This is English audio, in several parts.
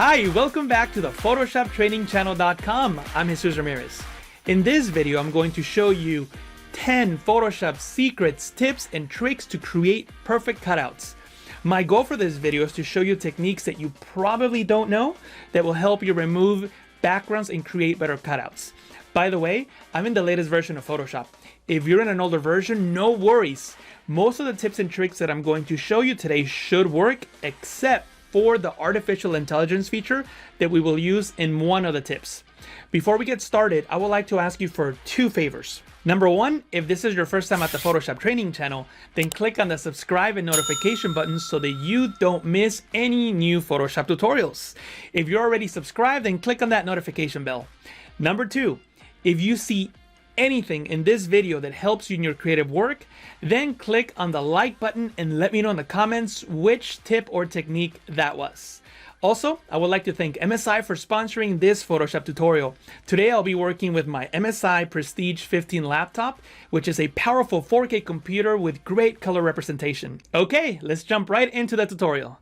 Hi, welcome back to the PhotoshopTrainingChannel.com. I'm Jesus Ramirez. In this video, I'm going to show you 10 Photoshop secrets, tips, and tricks to create perfect cutouts. My goal for this video is to show you techniques that you probably don't know that will help you remove backgrounds and create better cutouts. By the way, I'm in the latest version of Photoshop. If you're in an older version, no worries. Most of the tips and tricks that I'm going to show you today should work, except for the artificial intelligence feature that we will use in one of the tips. Before we get started, I would like to ask you for two favors. Number one, if this is your first time at the Photoshop Training channel, then click on the subscribe and notification buttons so that you don't miss any new Photoshop tutorials. If you're already subscribed, then click on that notification bell. Number two, if you see anything in this video that helps you in your creative work, then click on the like button and let me know in the comments which tip or technique that was. Also, I would like to thank MSI for sponsoring this Photoshop tutorial. Today I'll be working with my MSI Prestige 15 laptop, which is a powerful 4K computer with great color representation. Okay, let's jump right into the tutorial.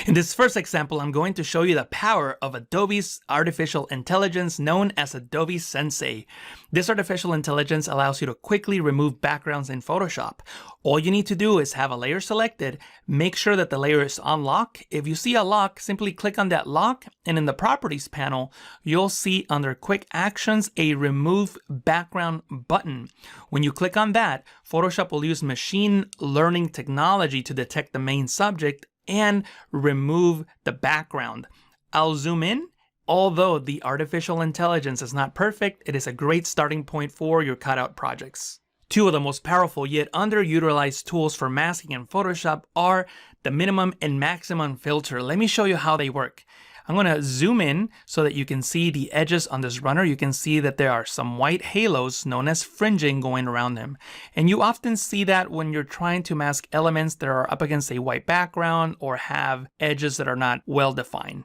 In this first example, I'm going to show you the power of Adobe's artificial intelligence known as Adobe Sensei. This artificial intelligence allows you to quickly remove backgrounds in Photoshop. All you need to do is have a layer selected, make sure that the layer is on lock. If you see a lock, simply click on that lock, and in the Properties panel, you'll see under Quick Actions a Remove Background button. When you click on that, Photoshop will use machine learning technology to detect the main subject and remove the background. I'll zoom in. Although the artificial intelligence is not perfect, it is a great starting point for your cutout projects. Two of the most powerful yet underutilized tools for masking in Photoshop are the minimum and maximum filter. Let me show you how they work. I'm going to zoom in so that you can see the edges on this runner. You can see that there are some white halos known as fringing going around them. And you often see that when you're trying to mask elements that are up against a white background or have edges that are not well defined.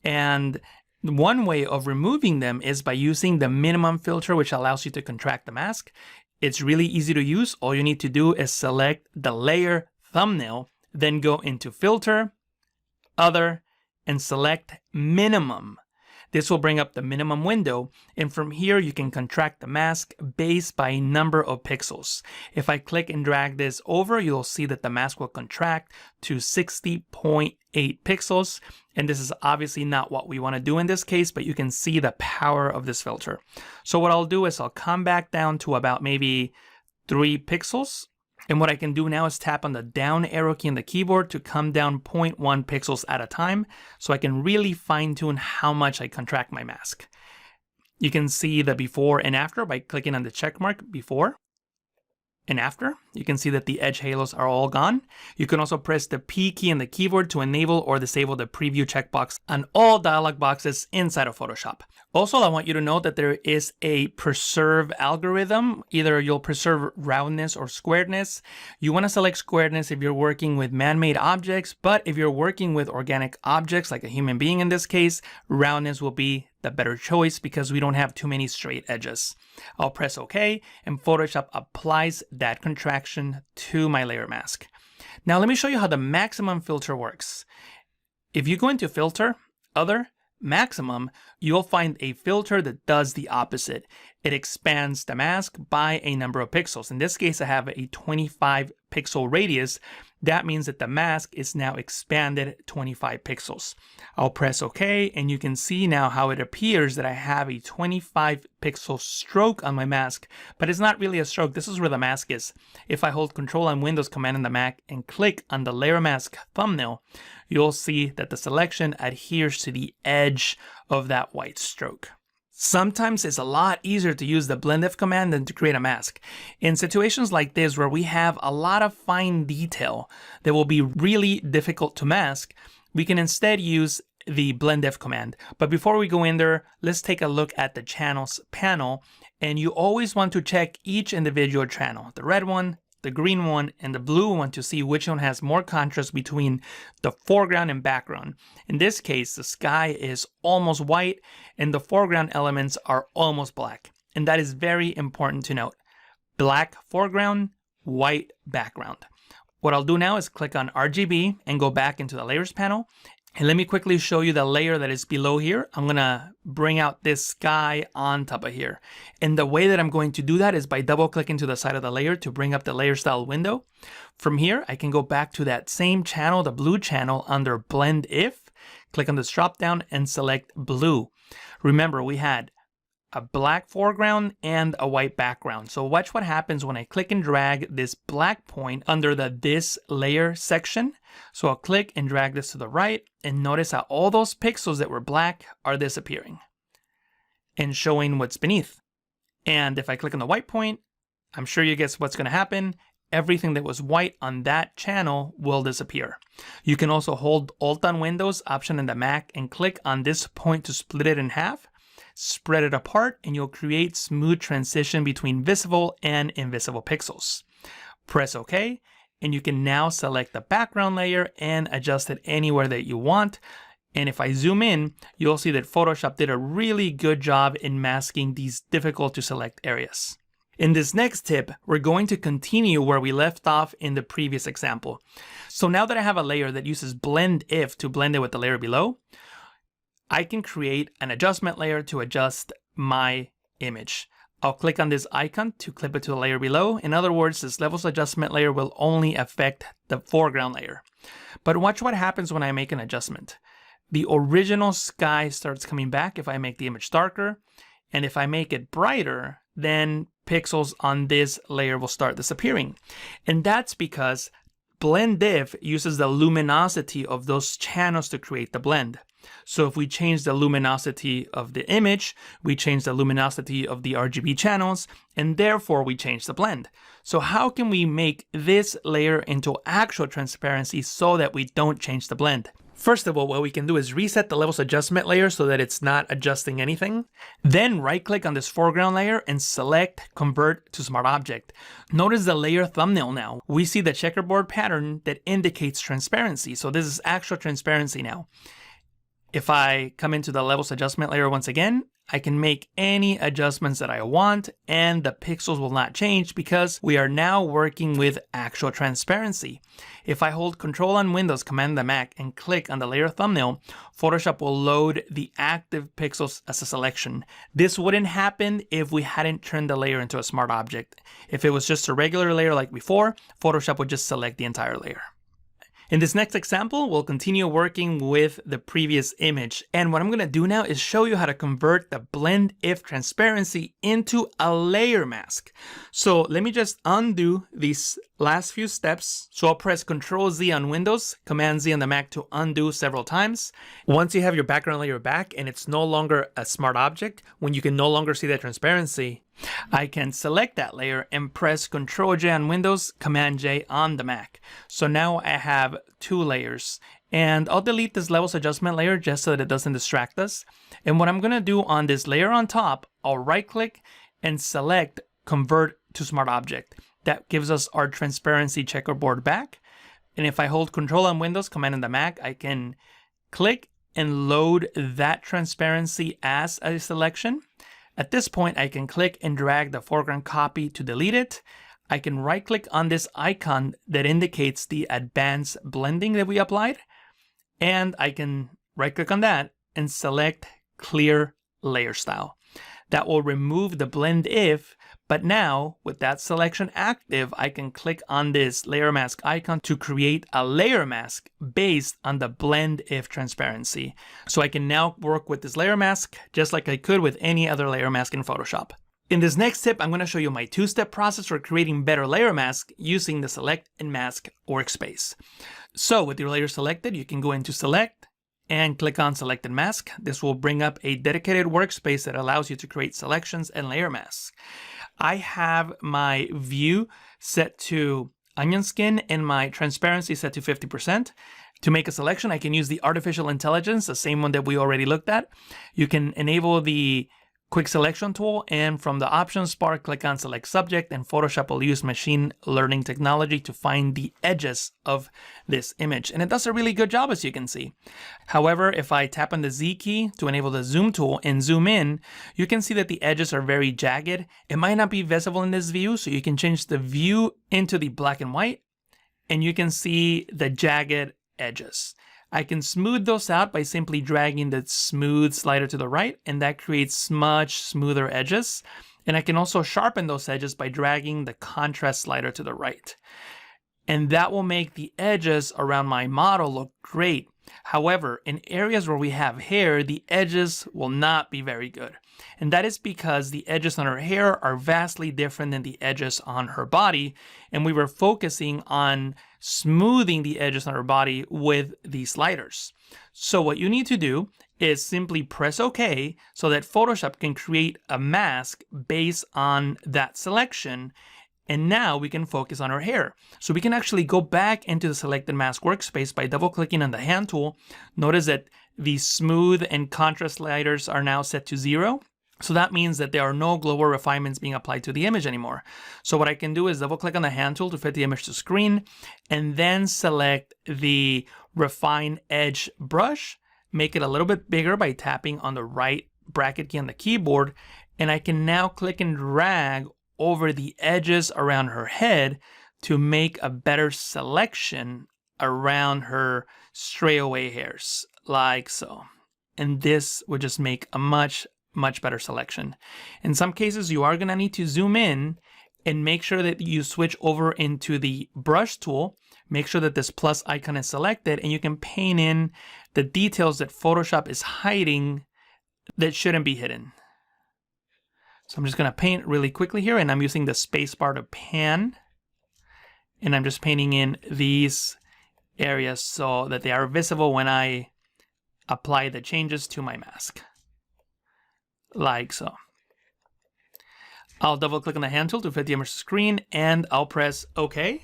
And one way of removing them is by using the minimum filter, which allows you to contract the mask. It's really easy to use. All you need to do is select the layer thumbnail, then go into Filter, Other, and select Minimum. This will bring up the minimum window, and from here you can contract the mask based by number of pixels. If I click and drag this over, you'll see that the mask will contract to 60.8 pixels, and this is obviously not what we want to do in this case, but you can see the power of this filter. So what I'll do is I'll come back down to about maybe 3 pixels. And what I can do now is tap on the down arrow key on the keyboard to come down 0.1 pixels at a time, so I can really fine tune how much I contract my mask. You can see the before and after by clicking on the check mark before and after. You can see that the edge halos are all gone. You can also press the P key on the keyboard to enable or disable the preview checkbox on all dialog boxes inside of Photoshop. Also, I want you to know that there is a preserve algorithm. Either you'll preserve roundness or squareness. You want to select squareness if you're working with man-made objects, but if you're working with organic objects like a human being in this case, roundness will be the better choice because we don't have too many straight edges. I'll press OK, and Photoshop applies that contraction to my layer mask. Now let me show you how the maximum filter works. If you go into Filter, Other, Maximum, you'll find a filter that does the opposite. It expands the mask by a number of pixels. In this case, I have a 25 pixel radius. That means that the mask is now expanded 25 pixels. I'll press OK, and you can see now how it appears that I have a 25 pixel stroke on my mask, but it's not really a stroke. This is where the mask is. If I hold Control and Windows Command on the Mac and click on the layer mask thumbnail, you'll see that the selection adheres to the edge of that white stroke. Sometimes it's a lot easier to use the Blend If command than to create a mask. In situations like this where we have a lot of fine detail that will be really difficult to mask, we can instead use the Blend If command. But before we go in there, let's take a look at the channels panel. And you always want to check each individual channel, the red one, the green one, and the blue one, to see which one has more contrast between the foreground and background. In this case, the sky is almost white and the foreground elements are almost black. And that is very important to note. Black foreground, white background. What I'll do now is click on RGB and go back into the Layers panel And let me quickly show you the layer that is below here. I'm gonna bring out this sky on top of here. And the way that I'm going to do that is by double clicking to the side of the layer to bring up the layer style window. From here, I can go back to that same channel, the blue channel, under blend if, click on this drop down and select blue. Remember, we had a black foreground and a white background. So watch what happens when I click and drag this black point under the this layer section. So I'll click and drag this to the right and notice how all those pixels that were black are disappearing and showing what's beneath. And if I click on the white point, I'm sure you guess what's going to happen. Everything that was white on that channel will disappear. You can also hold Alt on Windows, Option in the Mac, and click on this point to split it in half. Spread it apart and you'll create smooth transition between visible and invisible pixels. Press OK and you can now select the background layer and adjust it anywhere that you want. And if I zoom in, you'll see that Photoshop did a really good job in masking these difficult to select areas. In this next tip, we're going to continue where we left off in the previous example. So now that I have a layer that uses blend if to blend it with the layer below, I can create an adjustment layer to adjust my image. I'll click on this icon to clip it to the layer below. In other words, this levels adjustment layer will only affect the foreground layer. But watch what happens when I make an adjustment. The original sky starts coming back if I make the image darker. And if I make it brighter, then pixels on this layer will start disappearing. And that's because blend if uses the luminosity of those channels to create the blend. So if we change the luminosity of the image, we change the luminosity of the RGB channels, and therefore we change the blend. So how can we make this layer into actual transparency so that we don't change the blend? First of all, what we can do is reset the levels adjustment layer so that it's not adjusting anything. Then right click on this foreground layer and select Convert to Smart Object. Notice the layer thumbnail now. We see the checkerboard pattern that indicates transparency. So this is actual transparency now. If I come into the levels adjustment layer once again, I can make any adjustments that I want and the pixels will not change because we are now working with actual transparency. If I hold Control on Windows, Command the Mac, and click on the layer thumbnail, Photoshop will load the active pixels as a selection. This wouldn't happen if we hadn't turned the layer into a smart object. If it was just a regular layer like before, Photoshop would just select the entire layer. In this next example, we'll continue working with the previous image. And what I'm going to do now is show you how to convert the blend if transparency into a layer mask. So let me just undo these last few steps. So I'll press Ctrl Z on Windows, Command Z on the Mac to undo several times. Once you have your background layer back and it's no longer a smart object, when you can no longer see that transparency, I can select that layer and press Ctrl J on Windows, Command J on the Mac. So now I have two layers. And I'll delete this levels adjustment layer just so that it doesn't distract us. And what I'm going to do on this layer on top, I'll right click and select Convert to Smart Object. That gives us our transparency checkerboard back. And if I hold Control on Windows, Command on the Mac, I can click and load that transparency as a selection. At this point, I can click and drag the foreground copy to delete it. I can right click on this icon that indicates the advanced blending that we applied. And I can right click on that and select Clear Layer Style. That will remove the blend if, but now with that selection active, I can click on this layer mask icon to create a layer mask based on the blend if transparency. So I can now work with this layer mask just like I could with any other layer mask in Photoshop. In this next tip, I'm going to show you my two-step process for creating better layer mask using the Select and Mask workspace. So with your layer selected, you can go into Select and click on Select and Mask. This will bring up a dedicated workspace that allows you to create selections and layer masks. I have my view set to onion skin and my transparency set to 50%. To make a selection, I can use the artificial intelligence, the same one that we already looked at. You can enable the quick selection tool, and from the options bar, click on Select Subject, and Photoshop will use machine learning technology to find the edges of this image. And it does a really good job, as you can see. However, if I tap on the Z key to enable the zoom tool and zoom in, you can see that the edges are very jagged. It might not be visible in this view, so you can change the view into the black and white, and you can see the jagged edges. I can smooth those out by simply dragging the smooth slider to the right, and that creates much smoother edges. And I can also sharpen those edges by dragging the contrast slider to the right. And that will make the edges around my model look great. However, in areas where we have hair, the edges will not be very good. And that is because the edges on her hair are vastly different than the edges on her body. And we were focusing on smoothing the edges on her body with these sliders. So what you need to do is simply press OK so that Photoshop can create a mask based on that selection. And now we can focus on her hair. So we can actually go back into the selected mask workspace by double clicking on the hand tool. Notice that the smooth and contrast sliders are now set to 0. So that means that there are no glow or refinements being applied to the image anymore. So what I can do is double click on the hand tool to fit the image to screen, and then select the refine edge brush, make it a little bit bigger by tapping on the right bracket key on the keyboard. And I can now click and drag over the edges around her head to make a better selection around her stray away hairs, like so. And this would just make a much better selection. In some cases, you are gonna need to zoom in and make sure that you switch over into the brush tool. Make sure that this plus icon is selected, and you can paint in the details that Photoshop is hiding that shouldn't be hidden. So I'm just gonna paint really quickly here, and I'm using the space bar to pan. And I'm just painting in these areas so that they are visible when I apply the changes to my mask. Like so. I'll double click on the hand tool to fit the image to screen, and I'll press OK.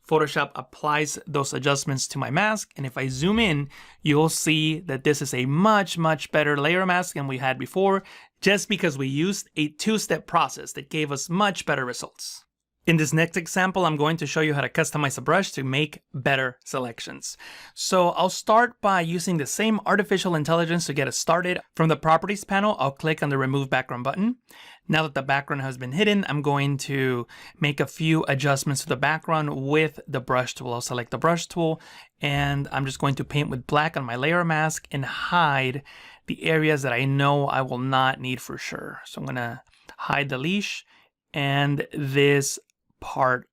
Photoshop applies those adjustments to my mask, and if I zoom in, you'll see that this is a much better layer mask than we had before, just because we used a two-step process that gave us much better results. In this next example, I'm going to show you how to customize a brush to make better selections. So I'll start by using the same artificial intelligence to get us started. From the properties panel, I'll click on the remove background button. Now that the background has been hidden, I'm going to make a few adjustments to the background with the brush tool. I'll select the brush tool, and I'm just going to paint with black on my layer mask and hide the areas that I know I will not need for sure. So I'm gonna hide the leash and this part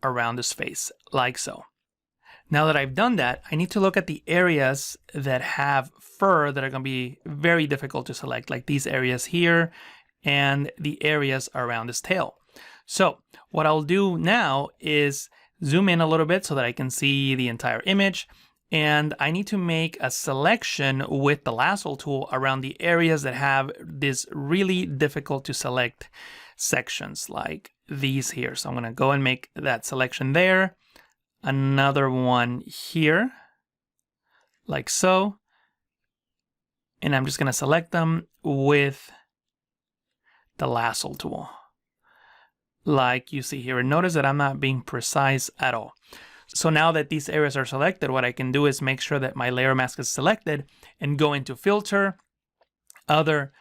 around his face, like so. Now that I've done that, I need to look at the areas that have fur that are going to be very difficult to select, like these areas here and the areas around his tail. So what I'll do now is zoom in a little bit so that I can see the entire image, and I need to make a selection with the lasso tool around the areas that have this really difficult to select sections, like these here. So I'm going to go and make that selection there, another one here, like so, and I'm just going to select them with the lasso tool, like you see here. And notice that I'm not being precise at all. So now that these areas are selected, what I can do is make sure that my layer mask is selected and go into filter, other,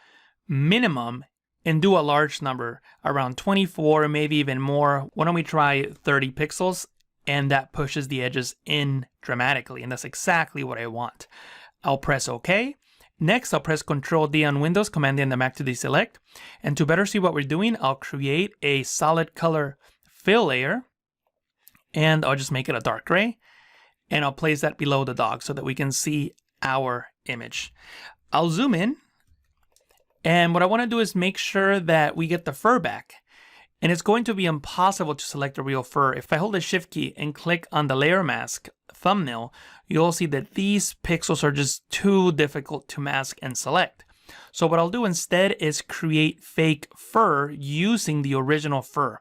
minimum, and do a large number, around 24, maybe even more. Why don't we try 30 pixels? And that pushes the edges in dramatically, and that's exactly what I want. I'll press OK. Next, I'll press Ctrl D on Windows, Command D on the Mac to deselect. And to better see what we're doing, I'll create a solid color fill layer, and I'll just make it a dark gray, and I'll place that below the dog so that we can see our image. I'll zoom in, and what I want to do is make sure that we get the fur back. And it's going to be impossible to select the real fur. If I hold the shift key and click on the layer mask thumbnail, you'll see that these pixels are just too difficult to mask and select. So what I'll do instead is create fake fur using the original fur.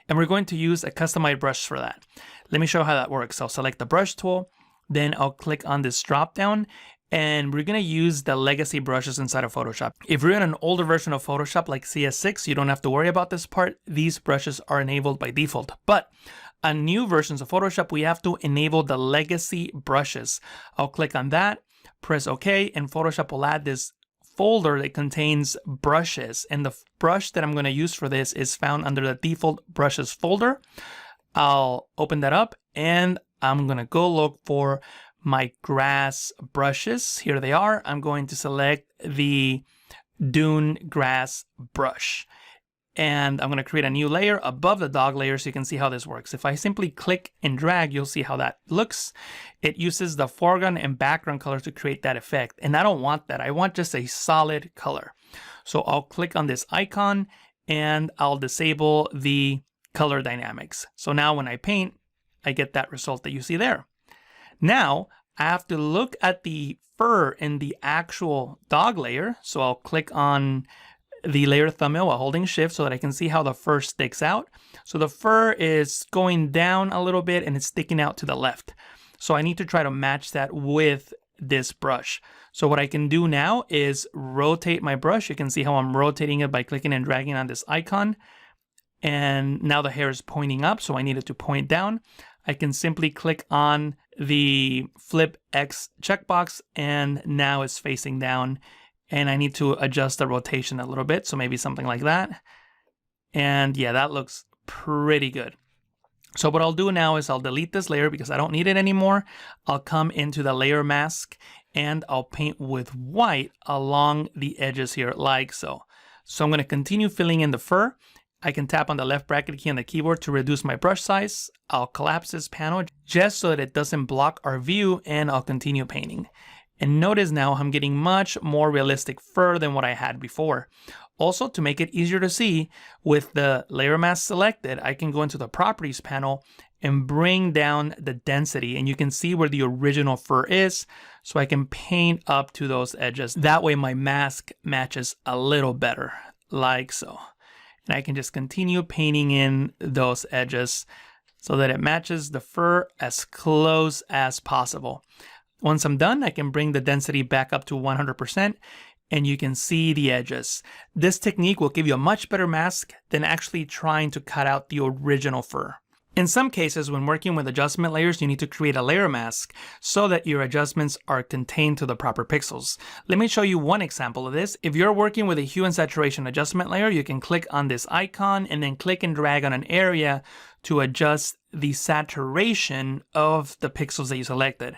And we're going to use a customized brush for that. Let me show you how that works. I'll select the brush tool, then I'll click on this drop down, and we're going to use the legacy brushes inside of Photoshop. If you're in an older version of Photoshop like CS6, you don't have to worry about this part. These brushes are enabled by default. But on new versions of Photoshop, we have to enable the legacy brushes. I'll click on that, press OK, and Photoshop will add this folder that contains brushes. And the brush that I'm going to use for this is found under the default brushes folder. I'll open that up, and I'm going to go look for my grass brushes. Here they are. I'm going to select the Dune Grass brush. And I'm going to create a new layer above the dog layer so you can see how this works. If I simply click and drag, you'll see how that looks. It uses the foreground and background colors to create that effect. And I don't want that. I want just a solid color. So I'll click on this icon and I'll disable the color dynamics. So now when I paint, I get that result that you see there. Now I have to look at the fur in the actual dog layer. So I'll click on the layer thumbnail while holding shift so that I can see how the fur sticks out. So the fur is going down a little bit and it's sticking out to the left. So I need to try to match that with this brush. So what I can do now is rotate my brush. You can see how I'm rotating it by clicking and dragging on this icon. And now the hair is pointing up, so I need it to point down. I can simply click on the flip X checkbox and now it's facing down. And I need to adjust the rotation a little bit, so maybe something like that. And yeah, that looks pretty good. So what I'll do now is I'll delete this layer because I don't need it anymore. I'll come into the layer mask and I'll paint with white along the edges here like so. So I'm going to continue filling in the fur. I can tap on the left bracket key on the keyboard to reduce my brush size. I'll collapse this panel just so that it doesn't block our view, and I'll continue painting. And notice now I'm getting much more realistic fur than what I had before. Also, to make it easier to see, with the layer mask selected, I can go into the properties panel and bring down the density, and you can see where the original fur is, so I can paint up to those edges. That way my mask matches a little better, like so. And I can just continue painting in those edges so that it matches the fur as close as possible. Once I'm done, I can bring the density back up to 100% and you can see the edges. This technique will give you a much better mask than actually trying to cut out the original fur. In some cases, when working with adjustment layers, you need to create a layer mask so that your adjustments are contained to the proper pixels. Let me show you one example of this. If you're working with a hue and saturation adjustment layer, you can click on this icon and then click and drag on an area to adjust the saturation of the pixels that you selected.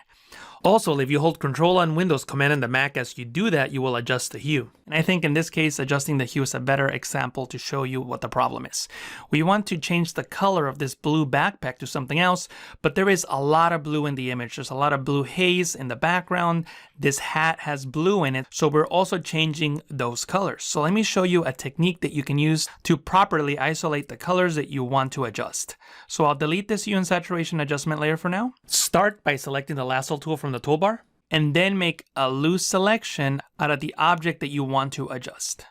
Also, if you hold Control on Windows, Command on the Mac as you do that, you will adjust the hue. And I think in this case, adjusting the hue is a better example to show you what the problem is. We want to change the color of this blue backpack to something else, but there is a lot of blue in the image. There's a lot of blue haze in the background. This hat has blue in it, so we're also changing those colors. So let me show you a technique that you can use to properly isolate the colors that you want to adjust. So I'll delete this hue and saturation adjustment layer for now. Start by selecting the lasso tool from the toolbar, and then make a loose selection out of the object that you want to adjust.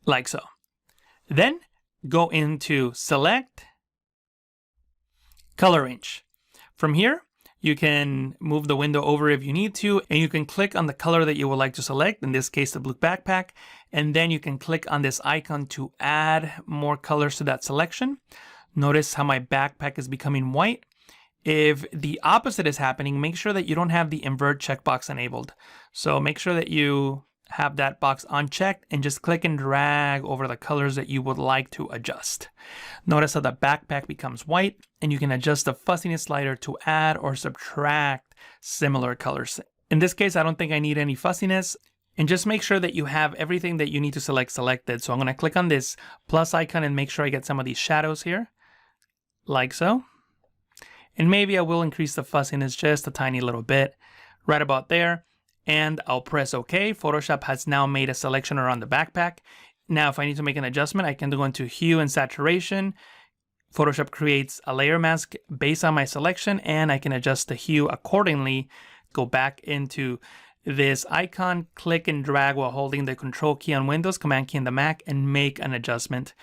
Like so. Then go into Select, Color Range. From here, you can move the window over if you need to, and you can click on the color that you would like to select, in this case the blue backpack, and then you can click on this icon to add more colors to that selection. Notice how my backpack is becoming white. If the opposite is happening, make sure that you don't have the invert checkbox enabled. So make sure that you have that box unchecked and just click and drag over the colors that you would like to adjust. Notice how the backpack becomes white, and you can adjust the fuzziness slider to add or subtract similar colors. In this case, I don't think I need any fuzziness. And just make sure that you have everything that you need to select selected. So I'm going to click on this plus icon and make sure I get some of these shadows here, like so. And maybe I will increase the fuzziness just a tiny little bit, right about there. And I'll press OK. Photoshop has now made a selection around the backpack. Now, if I need to make an adjustment, I can go into Hue and Saturation. Photoshop creates a layer mask based on my selection, and I can adjust the hue accordingly. Go back into this icon, click and drag while holding the Control key on Windows, Command key on the Mac, and make an adjustment.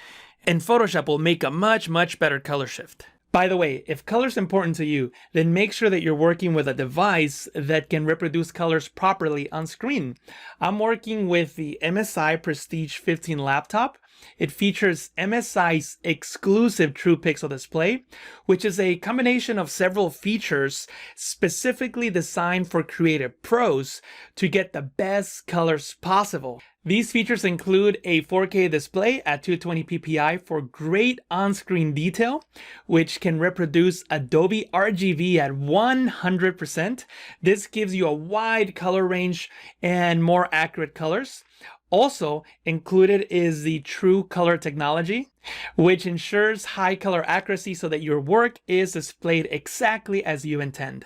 And Photoshop will make a much better color shift. By the way, if color is important to you, then make sure that you're working with a device that can reproduce colors properly on screen. I'm working with the MSI Prestige 15 laptop. It features MSI's exclusive True Pixel display, which is a combination of several features specifically designed for creative pros to get the best colors possible. These features include a 4K display at 220 ppi for great on-screen detail, which can reproduce Adobe RGB at 100%. This gives you a wide color range and more accurate colors. Also included is the True Color technology, which ensures high color accuracy so that your work is displayed exactly as you intend.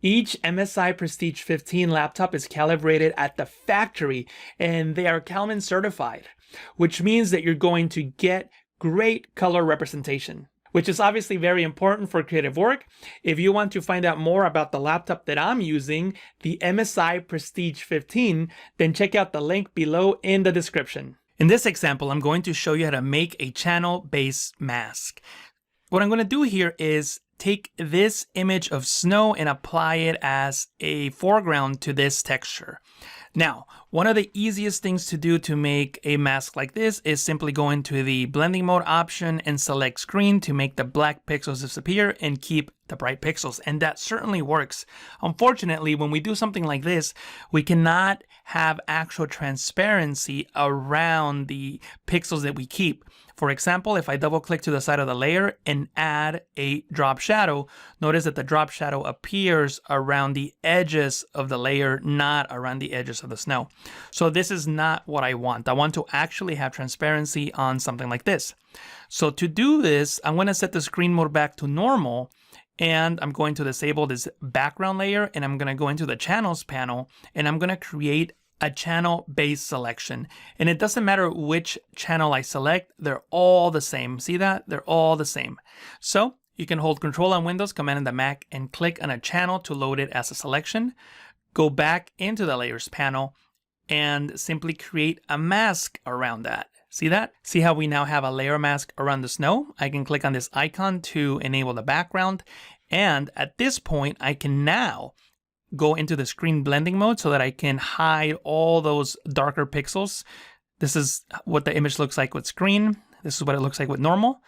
Each MSI Prestige 15 laptop is calibrated at the factory and they are Calman certified, which means that you're going to get great color representation, which is obviously very important for creative work. If you want to find out more about the laptop that I'm using, the MSI Prestige 15, then check out the link below in the description. In this example, I'm going to show you how to make a channel-based mask. What I'm going to do here is take this image of snow and apply it as a foreground to this texture. Now, one of the easiest things to do to make a mask like this is simply go into the blending mode option and select screen to make the black pixels disappear and keep the bright pixels. And that certainly works. Unfortunately, when we do something like this, we cannot have actual transparency around the pixels that we keep. For example, if I double click to the side of the layer and add a drop shadow, notice that the drop shadow appears around the edges of the layer, not around the edges of the snow. So this is not what I want. I want to actually have transparency on something like this. So to do this, I'm going to set the screen mode back to normal, and I'm going to disable this background layer, and I'm going to go into the channels panel, and I'm going to create a channel-based selection. And it doesn't matter which channel I select, they're all the same. See that? They're all the same. So you can hold Control on Windows, Command on the Mac, and click on a channel to load it as a selection. Go back into the Layers panel and simply create a mask around that. See that? See how we now have a layer mask around the snow? I can click on this icon to enable the background. And at this point, I can now go into the screen blending mode so that I can hide all those darker pixels. This is what the image looks like with screen. This is what it looks like with normal.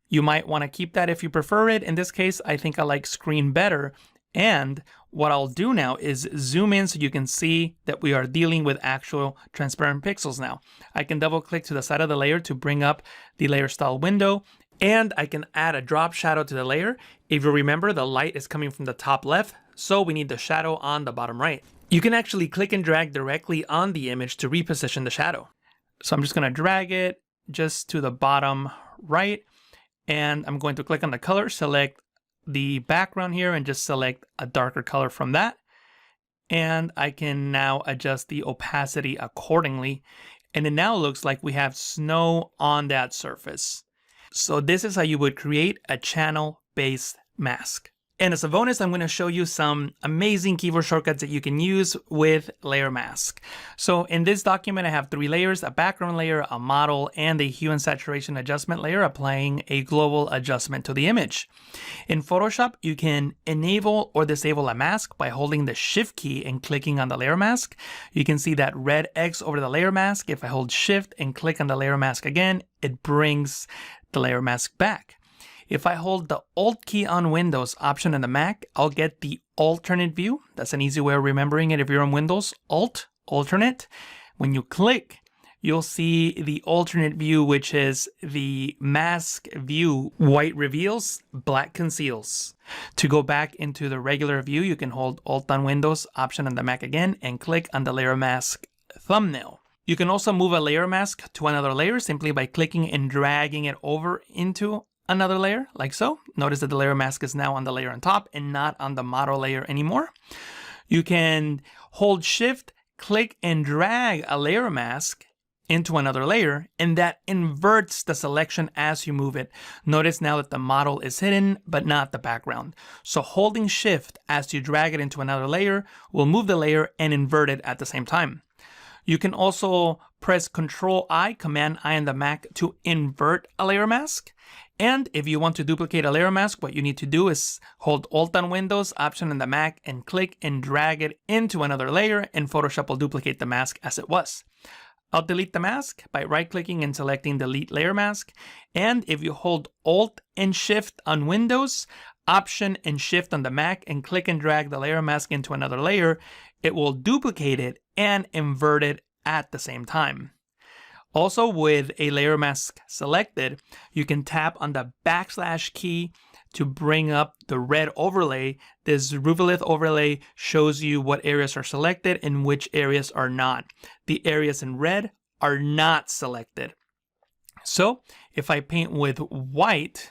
You might want to keep that if you prefer it. In this case, I think I like screen better. And what I'll do now is zoom in so you can see that we are dealing with actual transparent pixels now. I can double click to the side of the layer to bring up the layer style window, and I can add a drop shadow to the layer. If you remember, the light is coming from the top left, so we need the shadow on the bottom right. You can actually click and drag directly on the image to reposition the shadow. So I'm just going to drag it just to the bottom right, and I'm going to click on the color, select the background here, and just select a darker color from that. And I can now adjust the opacity accordingly. And it now looks like we have snow on that surface. So this is how you would create a channel-based mask. And as a bonus, I'm going to show you some amazing keyboard shortcuts that you can use with Layer Mask. So in this document, I have 3 layers, a background layer, a model, and a hue and saturation adjustment layer applying a global adjustment to the image. In Photoshop, you can enable or disable a mask by holding the Shift key and clicking on the layer mask. You can see that red X over the layer mask. If I hold Shift and click on the layer mask again, it brings the layer mask back. If I hold the Alt key on Windows option on the Mac, I'll get the alternate view. That's an easy way of remembering it if you're on Windows. Alt, alternate. When you click, you'll see the alternate view, which is the mask view. White reveals, black conceals. To go back into the regular view, you can hold Alt on Windows option on the Mac again and click on the layer mask thumbnail. You can also move a layer mask to another layer simply by clicking and dragging it over into another layer, like so. Notice that the layer mask is now on the layer on top and not on the model layer anymore. You can hold Shift, click, and drag a layer mask into another layer, and that inverts the selection as you move it. Notice now that the model is hidden, but not the background. So holding Shift as you drag it into another layer will move the layer and invert it at the same time. You can also press Control-I, Command-I on the Mac to invert a layer mask. And if you want to duplicate a layer mask, what you need to do is hold Alt on Windows, Option on the Mac, and click and drag it into another layer, and Photoshop will duplicate the mask as it was. I'll delete the mask by right-clicking and selecting Delete Layer Mask. And if you hold Alt and Shift on Windows, Option and Shift on the Mac, and click and drag the layer mask into another layer, it will duplicate it and invert it at the same time. Also, with a layer mask selected, you can tap on the backslash key to bring up the red overlay. This Ruvellith overlay shows you what areas are selected and which areas are not. The areas in red are not selected. So if I paint with white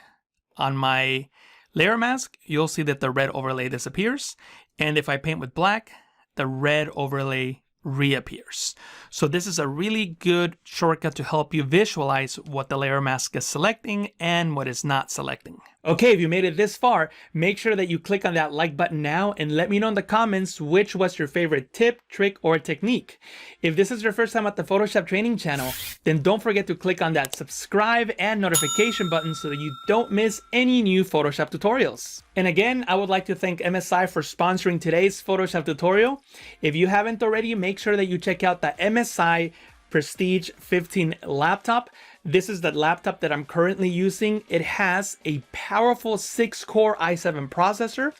on my layer mask, you'll see that the red overlay disappears. And if I paint with black, the red overlay reappears. So this is a really good shortcut to help you visualize what the layer mask is selecting and what is not selecting. Okay, if you made it this far, make sure that you click on that like button now and let me know in the comments which was your favorite tip, trick, or technique. If this is your first time at the Photoshop training channel, then don't forget to click on that subscribe and notification button so that you don't miss any new Photoshop tutorials. And again, I would like to thank MSI for sponsoring today's Photoshop tutorial. If you haven't already, make sure that you check out the MSI Prestige 15 laptop. This is the laptop that I'm currently using. It has a powerful 6-core i7 processor.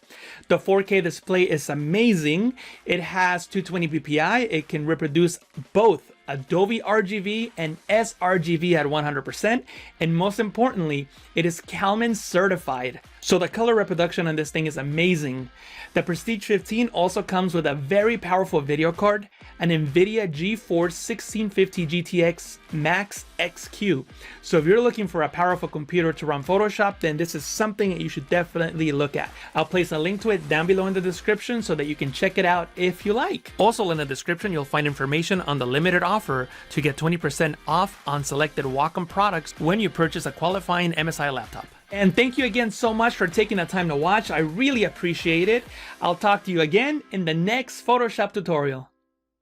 The 4K display is amazing. It has 220 ppi. It can reproduce both Adobe RGB and sRGB at 100%. And most importantly, it is Kalman certified. So the color reproduction on this thing is amazing. The Prestige 15 also comes with a very powerful video card, an NVIDIA GeForce 1650 GTX Max XQ. So if you're looking for a powerful computer to run Photoshop, then this is something that you should definitely look at. I'll place a link to it down below in the description so that you can check it out if you like. Also in the description, you'll find information on the limited offer to get 20% off on selected Wacom products when you purchase a qualifying MSI laptop. And thank you again so much for taking the time to watch. I really appreciate it. I'll talk to you again in the next Photoshop tutorial.